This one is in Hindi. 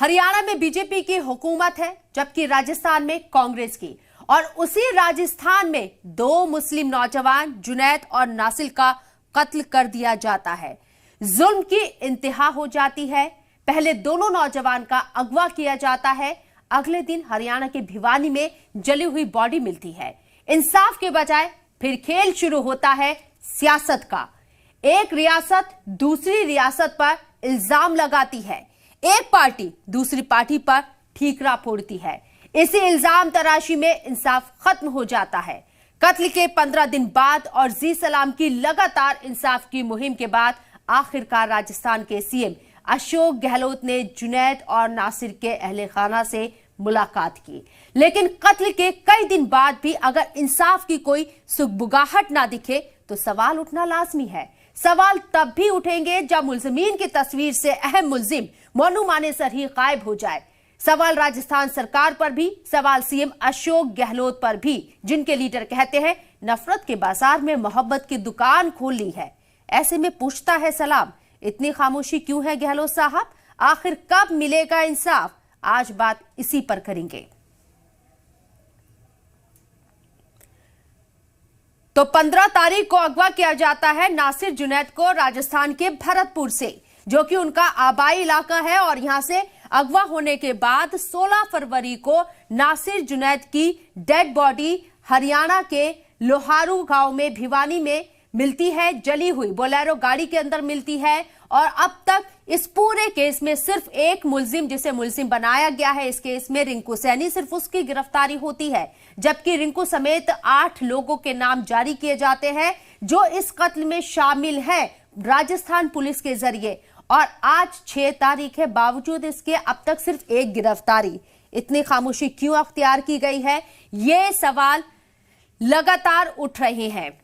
हरियाणा में बीजेपी की हुकूमत है, जबकि राजस्थान में कांग्रेस की। और उसी राजस्थान में दो मुस्लिम नौजवान जुनैद और नासिर का कत्ल कर दिया जाता है। जुल्म की इंतहा हो जाती है। पहले दोनों नौजवान का अगवा किया जाता है। अगले दिन हरियाणा के भिवानी में जली हुई बॉडी मिलती है। इंसाफ के बजाय फिर खेल शुरू होता है सियासत का। एक रियासत दूसरी रियासत पर इल्जाम लगाती है, एक पार्टी दूसरी पार्टी पर ठीकरा फोड़ती है। इसी इल्जाम तराशी में इंसाफ खत्म हो जाता है। कत्ल के 15 दिन बाद और जी सलाम की लगातार इंसाफ की मुहिम के बाद आखिरकार राजस्थान के सीएम अशोक गहलोत ने जुनैद और नासिर के अहले खाना से मुलाकात की। लेकिन कत्ल के कई दिन बाद भी अगर इंसाफ की कोई सुगबुगाहट ना दिखे तो सवाल उठना लाजमी है। सवाल तब भी उठेंगे जब मुल्जिमीन की तस्वीर से अहम मुल्जिम मोनू मानेसर ही गायब हो जाए। सवाल राजस्थान सरकार पर भी, सवाल सीएम अशोक गहलोत पर भी, जिनके लीडर कहते हैं नफरत के बाजार में मोहब्बत की दुकान खोली है। ऐसे में पूछता है सलाम, इतनी खामोशी क्यों है गहलोत साहब? आखिर कब मिलेगा इंसाफ? आज बात इसी पर करेंगे। तो 15 तारीख को अगवा किया जाता है नासिर जुनैद को राजस्थान के भरतपुर से, जो कि उनका आबाई इलाका है। और यहां से अगवा होने के बाद 16 फरवरी को नासिर जुनैद की डेड बॉडी हरियाणा के लोहारू गांव में भिवानी में मिलती है। जली हुई बोलेरो गाड़ी के अंदर मिलती है। और अब तक इस पूरे केस में सिर्फ एक मुल्जिम, जिसे मुल्जिम बनाया गया है इस केस में, रिंकू सैनी, सिर्फ उसकी गिरफ्तारी होती है। जबकि रिंकू समेत 8 लोगों के नाम जारी किए जाते हैं जो इस कत्ल में शामिल हैं राजस्थान पुलिस के जरिए। और आज 6 तारीख है, बावजूद इसके अब तक सिर्फ एक गिरफ्तारी। इतनी खामोशी क्यों अख्तियार की गई है? ये सवाल लगातार उठ रहे हैं।